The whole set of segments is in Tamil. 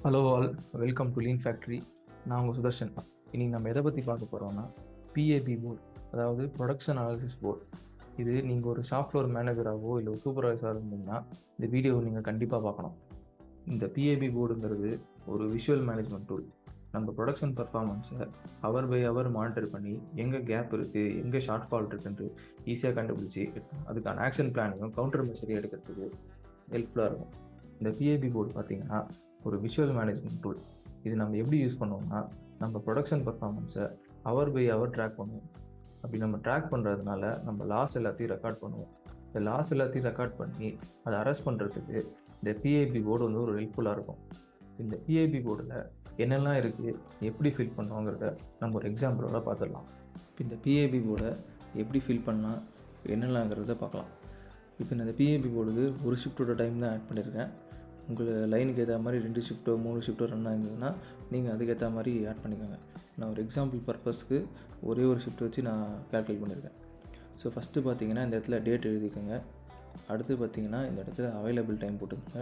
Hello all, welcome to lean factory. நான் உங்கள் சுதர்ஷன். இன்றைக்கி நம்ம எதை பற்றி பார்க்க போகிறோம்னா பிஏபி போர்டு, அதாவது ப்ரொடக்ஷன் அனாலிசிஸ் போர்டு. இது நீங்கள் ஒரு ஷாப் ஃப்ளோர் மேனேஜராகவோ இல்லை ஒரு சூப்பர்வைசராக இருந்தீங்கன்னா இந்த வீடியோவை நீங்கள் கண்டிப்பாக பார்க்கணும். இந்த பிஏபி போர்டுங்கிறது ஒரு விஷுவல் மேனேஜ்மெண்ட் டூல். நம்ம ப்ரொடக்ஷன் பர்ஃபார்மன்ஸை ஹவர் பை ஹவர் மானிட்டர் பண்ணி எங்கே கேப் இருக்குது, எங்கே ஷார்ட் ஃபால் இருக்குன்ட்டு ஈஸியாக கண்டுபிடிச்சி அதுக்கான ஆக்ஷன் பிளானையும் கவுண்டர் மெஷரையும் எடுக்கிறதுக்கு ஹெல்ப்ஃபுல்லாக இருக்கும். இந்த பிஏபி போர்டு பார்த்திங்கன்னா ஒரு விஷுவல் மேனேஜ்மெண்ட் டூல். இது நம்ம எப்படி யூஸ் பண்ணுவோம்னா, நம்ம ப்ரொடக்ஷன் பர்ஃபார்மன்ஸை ஹவர் பை ஹவர் ட்ராக் பண்ணுவோம். அப்படி நம்ம ட்ராக் பண்ணுறதுனால நம்ம லாஸ் எல்லாத்தையும் ரெக்கார்ட் பண்ணுவோம். இந்த லாஸ் எல்லாத்தையும் ரெக்கார்ட் பண்ணி அதை அரெஸ்ட் பண்ணுறதுக்கு இந்த பிஏபி போர்டு வந்து ஒரு ஹெல்ப்ஃபுல்லாக இருக்கும். இந்த பிஏபி போர்டில் என்னெல்லாம் இருக்குது, எப்படி ஃபில் பண்ணுவோங்கிறத நம்ம ஒரு எக்ஸாம்பிளோட பார்த்துடலாம். இப்போ இந்த பிஏபி போர்டை எப்படி ஃபில் பண்ணலாம், என்னெல்லாங்கிறத பார்க்கலாம். இப்போ இந்த பிஏபி போர்டுக்கு ஒரு ஷிஃப்ட்டோட டைம் தான் ஆட் பண்ணியிருக்கேன். உங்கள் லைனுக்கு ஏற்ற மாதிரி 2 ஷிஃப்ட்டோ 3 ஷிஃப்ட்டோ ரன் ஆகிருந்ததுன்னா நீங்கள் அதுக்கேற்ற மாதிரி ஆட் பண்ணிக்கோங்க. நான் ஒரு எக்ஸாம்பிள் பர்பஸ்க்கு ஒரே ஒரு ஷிஃப்ட் வச்சு நான் கால்குலேட் பண்ணியிருக்கேன். ஸோ ஃபஸ்ட்டு பார்த்தீங்கன்னா இந்த இடத்துல டேட் எழுதிக்கோங்க. அடுத்து பார்த்தீங்கன்னா இந்த இடத்துல அவைலபிள் டைம் போட்டுக்கோங்க.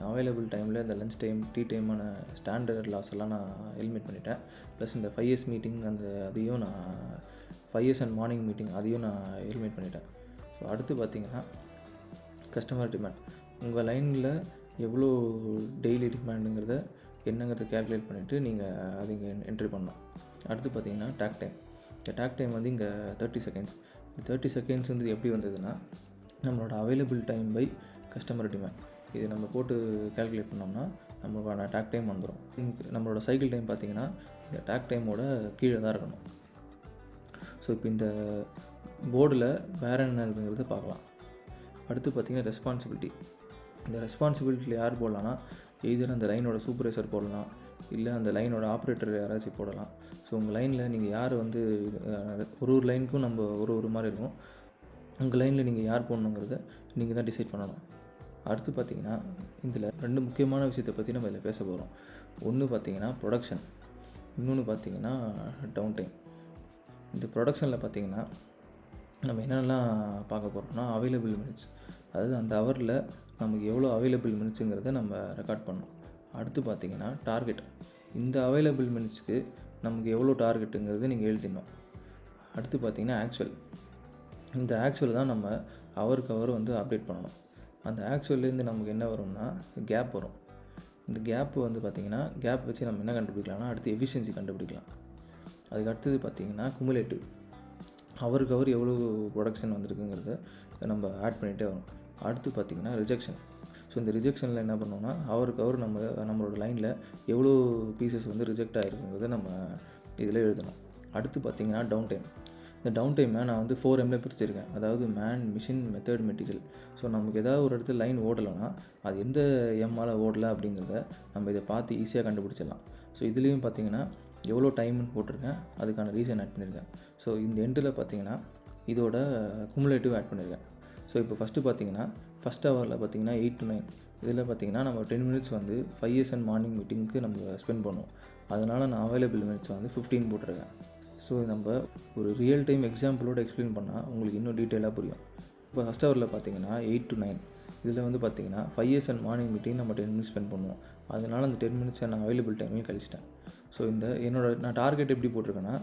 அவைலபிள் டைமில் இந்த லஞ்ச் டைம், டீ டைமான ஸ்டாண்டர்ட் லாஸ் எல்லாம் நான் எலிமினேட் பண்ணிட்டேன். ப்ளஸ் இந்த 5 இயர்ஸ் மீட்டிங் அதையும் நான் 5 இயர்ஸ் அண்ட் மார்னிங் மீட்டிங் அதையும் நான் எலிமினேட் பண்ணிட்டேன். ஸோ அடுத்து பார்த்தீங்கன்னா கஸ்டமர் டிமாண்ட், உங்கள் லைனில் எவ்வளோ டெய்லி டிமாண்டுங்கிறத என்னங்கிறத கேல்குலேட் பண்ணிவிட்டு நீங்கள் அது இங்கே என்ட்ரி பண்ணலாம். அடுத்து பார்த்தீங்கன்னா டாக் டைம். இந்த டாக் டைம் வந்து இங்கே 30 செகண்ட்ஸ். 30 செகண்ட்ஸ் வந்து எப்படி வந்ததுன்னா நம்மளோட available time by customer demand இது நம்ம போட்டு கேல்குலேட் பண்ணோம்னா நம்மளுக்கான டாக் டைம் வந்துடும். நம்மளோட சைக்கிள் டைம் பார்த்திங்கன்னா இந்த டாக் டைமோட கீழே தான் இருக்கணும். ஸோ இப்போ இந்த போர்டில் வேறு என்ன இருக்குங்கிறத பார்க்கலாம். அடுத்து பார்த்திங்கன்னா ரெஸ்பான்சிபிலிட்டி. இந்த ரெஸ்பான்சிபிலிட்டியில் யார் போடலான்னா எய்தர் அந்த லைனோட சூப்பர்வைசர் போடலாம், இல்லை அந்த லைனோட ஆப்ரேட்டர் யாராச்சும் போடலாம். ஸோ உங்கள் லைனில் நீங்கள் யார் வந்து ஒரு லைனுக்கும் நம்ம ஒரு மாதிரி இருக்கும். உங்கள் லைனில் நீங்கள் யார் போடணுங்கிறத நீங்கள் தான் டிசைட் பண்ணணும். அடுத்து பார்த்திங்கன்னா இதில் 2 முக்கியமான விஷயத்தை பற்றி நம்ம இதில் பேச போகிறோம். ஒன்று பார்த்திங்கன்னா ப்ரொடக்ஷன், இன்னொன்று பார்த்திங்கன்னா டவுன் டைம். இந்த ப்ரொடக்ஷனில் பார்த்திங்கன்னா நம்ம என்னென்னலாம் பார்க்க போகிறோம்னா அவைலபிள் மினிட்ஸ், அதாவது அந்த ஹவரில் நமக்கு எவ்வளோ அவைலபிள் மினிட்ஸுங்கிறத நம்ம ரெக்கார்ட் பண்ணோம். அடுத்து பார்த்திங்கன்னா டார்கெட், இந்த அவைலபிள் மினிட்ஸ்க்கு நமக்கு எவ்வளோ டார்கெட்டுங்கிறது நீங்கள் எழுதிடணும். அடுத்து பார்த்திங்கன்னா ஆக்சுவல், இந்த ஆக்சுவல் தான் நம்ம ஹவருக்கு ஹவர் வந்து அப்டேட் பண்ணணும். அந்த ஆக்சுவல்லேருந்து நமக்கு என்ன வரும்னா கேப் வரும். இந்த கேப் வந்து பார்த்திங்கன்னா கேப் வச்சு நம்ம என்ன கண்டுபிடிக்கலாம்னா அடுத்து எஃபிஷியன்சி கண்டுபிடிக்கலாம். அதுக்கு அடுத்தது பார்த்திங்கன்னா குமுலேட்டிவ், ஹவருக்கு ஹவர் எவ்வளோ ப்ரொடக்ஷன் வந்திருக்குங்கிறத நம்ம ஆட் பண்ணிகிட்டே வரும். அடுத்து பார்த்திங்கன்னா ரிஜெக்ஷன். ஸோ இந்த ரிஜெக்ஷனில் என்ன பண்ணோம்னா ஹவருக்கு ஹவர் நம்மளோட லைனில் எவ்வளோ பீசஸ் வந்து ரிஜெக்ட் ஆகிருக்குங்கிறத நம்ம இதில் எழுதணும். அடுத்து பார்த்திங்கன்னா டவுன் டைம். இந்த டவுன் டைமை நான் வந்து 4Mல பிரிச்சிருக்கேன், அதாவது man, machine, method, material. So நமக்கு ஏதாவது ஒரு இடத்துல லைன் ஓடலைன்னா அது எந்த எம்மால் ஓடலை அப்படிங்கிறத நம்ம இதை பார்த்து ஈஸியாக கண்டுபிடிச்சிடலாம். ஸோ இதுலேயும் பார்த்திங்கன்னா எவ்வளோ டைம்னு போட்டிருக்கேன், அதுக்கான ரீசன் ஆட் பண்ணியிருக்கேன். ஸோ இந்த எண்டில் பார்த்திங்கன்னா இதோட குமுலேட்டிவ் ஆட் பண்ணியிருக்கேன். ஸோ இப்போ ஃபஸ்ட்டு பார்த்திங்கன்னா ஃபஸ்ட் ஹவரில் பார்த்திங்கன்னா 8 to 9, இதில் பார்த்திங்கன்னா நம்ம 10 மினிட்ஸ் வந்து 5 இயர்ஸ் அண்ட் மார்னிங் மீட்டிங்க்கு நம்ம ஸ்பெண்ட் பண்ணுவோம். அதனால் நான் அவைலபிள் மினிட்ஸ் வந்து 15 போட்டிருக்கேன். ஸோ நம்ம ஒரு ரியல் டைம் எக்ஸாம்பிளோடு எக்ஸ்பிளைன் பண்ணால் உங்களுக்கு இன்னும் டீட்டெயிலாக புரியும். இப்போ ஃபஸ்ட் ஹவரில் பார்த்திங்கன்னா 8 to 9, இதில் வந்து பார்த்திங்கன்னா 5 இயர்ஸ் அண்ட் மார்னிங் மீட்டிங் நம்ம 10 மினிட்ஸ் ஸ்பெண்ட் பண்ணுவோம். அதனால் அந்த 10 மினிட்ஸை நான் அவைலபிள் டைமையும் கழிச்சிட்டேன். ஸோ நான் டார்கெட் எப்படி போட்டிருக்கேன்னா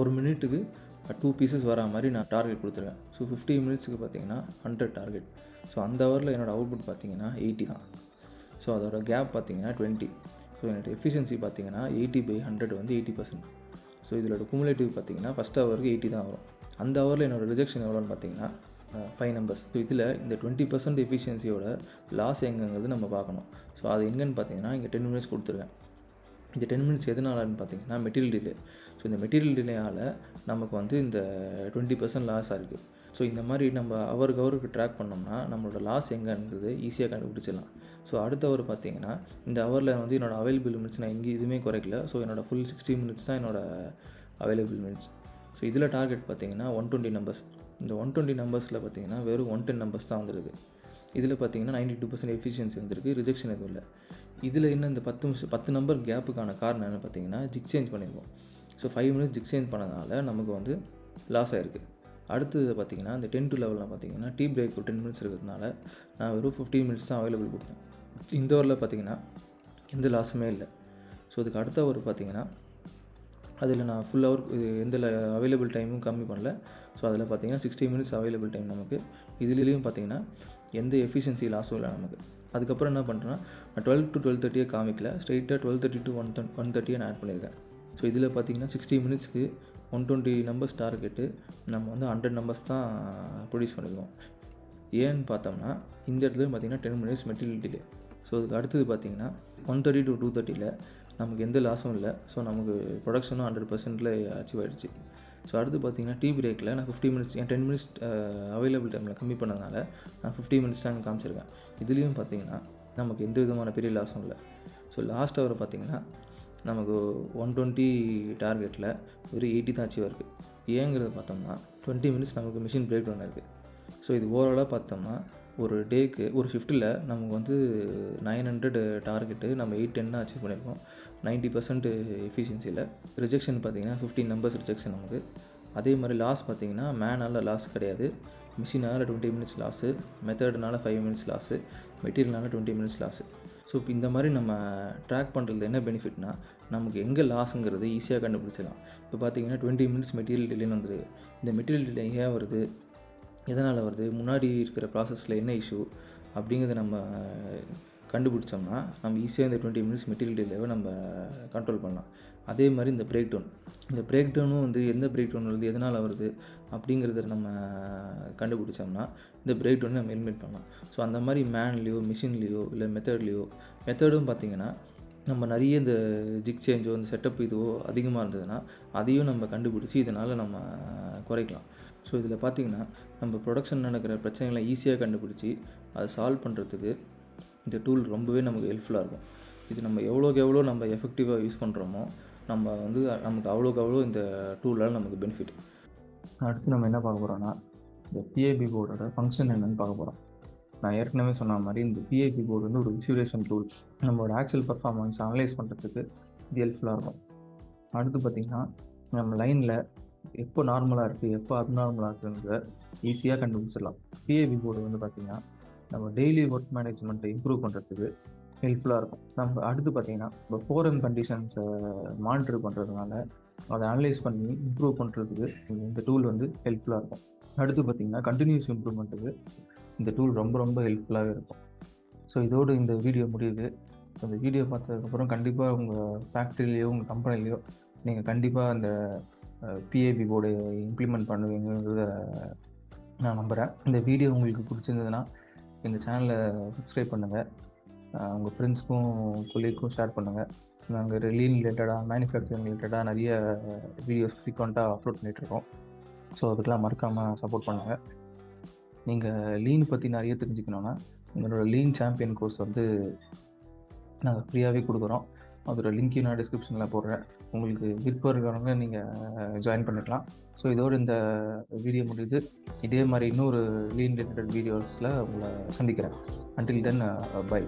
1 மினிட்டுக்கு 2 பீசஸ் வரா மாதிரி நான் டார்கெட் கொடுத்துருக்கேன். ஸோ 50 மினிட்ஸுக்கு பார்த்திங்கன்னா 100 டார்கெட். ஸோ அந்த ஹவரில் என்னோடய அவுட்புட் பார்த்திங்கன்னா 80 தான். ஸோ அதோட கேப் பார்த்திங்கன்னா 20. ஸோ என்னோடய எஃபிஷியன்சி பார்த்திங்கன்னா 80/100 வந்து 80%. ஸோ இதோட குமுலேட்டிவ் பார்த்திங்கன்னா ஃபஸ்ட் ஹவருக்கு 80 தான் வரும். அந்த ஹவரில் என்னோடய ரிஜெக்ஷன் எவ்வளோன்னு பார்த்திங்கன்னா 5 நம்பர்ஸ். ஸோ இதில் இந்த 20% எஃபிஷியன்சியோட லாஸ் எங்கேங்கிறது நம்ம பார்க்கணும். ஸோ அது எங்கேன்னு பார்த்திங்கன்னா இங்கே 10 மினிட்ஸ் கொடுத்துருக்கேன். இந்த 10 மினிட்ஸ் எதனாலன்னு பார்த்திங்கன்னா மெட்டீரியல் டிலே. ஸோ இந்த மெட்டீரியல் டிலேயால் நமக்கு வந்து இந்த 20% லாஸ் ஆகிருக்கு. ஸோ இந்த மாதிரி நம்ம ஹவருக்கு ட்ராக் பண்ணோம்னா நம்மளோட லாஸ் எங்கேங்கிறது ஈஸியாக கண்டுபிடிச்சிடலாம். ஸோ அடுத்த ஹவர் பார்த்திங்கன்னா இந்த ஹவரில் வந்து என்னோடய அவைலபிள் மினிட்ஸ் நான் எங்கேயும் எதுவுமே குறைக்கல. ஸோ என்னோடய ஃபுல் 60 மினிட்ஸ் தான் என்னோடய அவைலபிள் மினிட்ஸ். ஸோ இதில் டார்கெட் பார்த்திங்கன்னா 120 நம்பர்ஸ். இந்த 120 நம்பர்ஸில் பார்த்திங்கன்னா வெறும் 110 நம்பர்ஸ் தான் வந்திருக்கு. இதில் பார்த்திங்கன்னா 92% எஃபிஷியன்சி வந்துருக்கு, ரிஜெக்ஷன் எதுவும் இல்லை. இதில் என்ன இந்த 10 நம்பர் கேப்புக்கான காரணம் என்ன பார்த்திங்கன்னா ஜிக் சேஞ்ச் பண்ணியிருக்கோம். ஸோ 5 மினிட்ஸ் ஜிக் சேஞ்ச் பண்ணதுனால நமக்கு வந்து லாஸ் ஆகிருக்கு. அடுத்தது பார்த்திங்கன்னா இந்த 10 to 11 பார்த்திங்கன்னா டீ பிரேக் ஒரு 10 மினிட்ஸ் இருக்கிறதுனால நான் வெறும் 15 மினிட்ஸ் தான் அவைலபிள் கொடுத்தேன். இந்த ஹவரில் பார்த்திங்கன்னா எந்த லாஸுமே இல்லை. ஸோ அதுக்கு அடுத்த ஒரு பார்த்திங்கன்னா அதில் நான் ஃபுல் ஹவர் எந்த அவைலபிள் டைமும் கம்மி பண்ணல. ஸோ அதில் பார்த்திங்கன்னா 60 மினிட்ஸ் அவைலபிள் டைம் நமக்கு. இதுலேயும் பார்த்திங்கன்னா எந்த எஃபிஷியன்சி லாஸும் இல்லை நமக்கு. அதுக்கப்புறம் என்ன பண்ணுறேன்னா, நான் 12 to 12:30 காமிக்கல, ஸ்ட்ரெயிட்டாக 12:30 to 1:30 நான் ஆட் பண்ணியிருக்கேன். ஸோ இதில் பார்த்திங்கன்னா 60 மினிட்ஸ்க்கு 120 நம்பர்ஸ் டார்கெட்டு நம்ம வந்து 100 நம்பர்ஸ் தான் ப்ரொடியூஸ் பண்ணியிருக்கோம். ஏன்னு பார்த்தோம்னா இந்த இடத்துல பார்த்திங்கன்னா 10 மினிட்ஸ் மெட்டீரியல் டிலே. ஸோ அதுக்கு அடுத்தது பார்த்திங்கன்னா 1:30 to 2:30 நமக்கு எந்த லாஸும் இல்லை. ஸோ நமக்கு ப்ரொடக்ஷனும் 100% அச்சீவ் ஆகிடுச்சு. ஸோ அடுத்து பார்த்திங்கன்னா டீ பிரேக்கில் நான் 50 மினிட்ஸ், என் 10 மினிட்ஸ் அவைலபிள் டைமில் கம்மி பண்ணதுனால நான் 50 மினிட்ஸ் தான் காமிச்சிருக்கேன். இதுலேயும் பார்த்திங்கன்னா நமக்கு எந்த விதமான பெரிய லாஸும் இல்லை. ஸோ லாஸ்ட் ஹவர் பார்த்திங்கன்னா நமக்கு 120 டார்கெட்டில் ஒரு 80 தான் அச்சீவ் இருக்குது. ஏங்கிறத பார்த்தோம்னா 20 மினிட்ஸ் நமக்கு மிஷின் பிரேக் டவுன் இருக்குது. ஸோ இது ஓவராலாக பார்த்தோம்னா ஒரு டேக்கு ஒரு ஷிஃப்ட்டில் நமக்கு வந்து 900 டார்கெட்டு நம்ம 810 தான் அச்சீவ் பண்ணியிருக்கோம். 90% எஃபிஷியன்சியில். ரிஜெக்ஷன் பார்த்திங்கன்னா 15 நம்பர்ஸ் ரிஜெக்ஷன் நமக்கு. அதே மாதிரி லாஸ் பார்த்திங்கன்னா மேனால் லாஸ் கிடையாது, மிஷினால் 20 மினிட்ஸ் லாஸு, மெத்தட்னால் 5 மினிட்ஸ் லாஸு, மெட்டீரியல்னால் 20 மினிட்ஸ் லாஸு. ஸோ இப்போ இந்த மாதிரி நம்ம ட்ராக் பண்ணுறது என்ன பெனிஃபிட்னா, நமக்கு எங்கே லாஸுங்கிறது ஈஸியாக கண்டுபிடிச்சிடலாம். இப்போ பார்த்திங்கன்னா 20 மினிட்ஸ் மெட்டீரியல் டிலேன்னு வந்துடுது. இந்த மெட்டீரியல் டிலே ஏன் வருது, எதனால் வருது, முன்னாடி இருக்கிற ப்ராசஸில் என்ன இஷ்யூ அப்படிங்கிறத நம்ம கண்டுபிடிச்சோம்னா நம்ம ஈஸியாக இந்த 20 மினிட்ஸ் மெட்டீரியல் டிலேவை நம்ம கண்ட்ரோல் பண்ணலாம். அதே மாதிரி இந்த பிரேக் டவுனும் வந்து எந்த பிரேக் டவுன் வருது, எதனால் வருது அப்படிங்கிறத நம்ம கண்டுபிடிச்சோம்னா இந்த பிரேக் டவுனை நம்ம எலிமினேட் பண்ணலாம். ஸோ அந்த மாதிரி மேன்லேயோ மிஷின்லேயோ இல்லை மெத்தடும் பார்த்திங்கன்னா நம்ம நிறைய இந்த ஜிக் சேஞ்சோ இந்த செட்டப் இதுவோ அதிகமாக இருந்ததுன்னா அதையும் நம்ம கண்டுபிடிச்சி இதனால் நம்ம குறைக்கலாம். ஸோ இதில் பார்த்திங்கன்னா நம்ம ப்ரொடக்ஷன் நடக்கிற பிரச்சனைகளை ஈஸியாக கண்டுபிடிச்சி அதை சால்வ் பண்ணுறதுக்கு இந்த டூல் ரொம்பவே நமக்கு ஹெல்ப்ஃபுல்லாக இருக்கும். இது நம்ம எவ்வளோக்கு எவ்வளோ நம்ம எஃபெக்டிவாக யூஸ் பண்ணுறோமோ நம்ம வந்து நமக்கு அவ்வளோக்கு அவ்வளோ இந்த டூலால் நமக்கு பெனிஃபிட். அடுத்து நம்ம என்ன பார்க்க போகிறோன்னா, இந்த பிஐபி போர்டோட ஃபங்க்ஷன் என்னென்னு பார்க்க போகிறோம். நான் ஏற்கனவே சொன்ன மாதிரி இந்த பிஐபி போர்டு வந்து ஒரு விசுவலேஷன் டூல். நம்மளோட ஆக்சுவல் பர்ஃபார்மன்ஸ் அனலைஸ் பண்ணுறதுக்கு இது ஹெல்ப்ஃபுல்லாக இருக்கும். அடுத்து பார்த்திங்கன்னா நம்ம லைனில் எப்போ நார்மலாக இருக்குது, எப்போ அப்நார்மலாக இருக்குன்றத ஈஸியாக கண்டுபிடிச்சிடலாம். பிஐபி போர்டு வந்து பார்த்திங்கன்னா நம்ம டெய்லி ஒர்க் மேனேஜ்மெண்ட்டை இம்ப்ரூவ் பண்ணுறதுக்கு ஹெல்ப்ஃபுல்லாக இருக்கும். நம்ம அடுத்து பார்த்திங்கன்னா இப்போ 4M கண்டிஷன்ஸை மானிட்டர் பண்ணுறதுனால அதை அனலைஸ் பண்ணி இம்ப்ரூவ் பண்ணுறதுக்கு இந்த டூல் வந்து ஹெல்ப்ஃபுல்லாக இருக்கும். அடுத்து பார்த்திங்கன்னா கண்டினியூஸ் இம்ப்ரூவ்மெண்ட்டுக்கு இந்த டூல் ரொம்ப ரொம்ப ஹெல்ப்ஃபுல்லாகவே இருக்கும். ஸோ இதோடு இந்த வீடியோ முடியுது. அந்த வீடியோ பார்த்ததுக்கப்புறம் கண்டிப்பாக உங்கள் ஃபேக்ட்ரிலேயோ உங்கள் கம்பெனிலேயோ நீங்கள் கண்டிப்பாக அந்த பிஐபி போர்டு இம்ப்ளிமெண்ட் பண்ணுவீங்கிறத நான் நம்புகிறேன். இந்த வீடியோ உங்களுக்கு பிடிச்சிருந்ததுன்னா எங்கள் சேனலை சப்ஸ்கிரைப் பண்ணுங்கள், உங்கள் ஃப்ரெண்ட்ஸ்க்கும் கொலீக்கும் ஷேர் பண்ணுங்கள். நாங்கள் லீன் ரிலேட்டடாக மேனுஃபேக்சரிங் ரிலேட்டடாக நிறைய வீடியோஸ் ஃப்ரீக்வெண்ட்டாக அப்லோட் பண்ணிகிட்ருக்கோம். ஸோ அதுக்கெலாம் மறக்காமல் சப்போர்ட் பண்ணுங்கள். நீங்கள் லீன் பற்றி நிறைய தெரிஞ்சுக்கணுன்னா எங்களோட லீன் சாம்பியன் கோர்ஸ் வந்து நாங்கள் ஃப்ரீயாகவே கொடுக்குறோம். அதோட லிங்க்கையும் நான் டிஸ்கிரிப்ஷனில் போடுறேன். உங்களுக்கு விருப்பம் இருக்கிறவங்க நீங்கள் ஜாயின் பண்ணிக்கலாம். ஸோ இதோடு இந்த வீடியோ முடியுது. இதே மாதிரி இன்னொரு லீன் ரிலேட்டட் வீடியோஸில் உங்களை சந்திக்கிறேன். Until then by.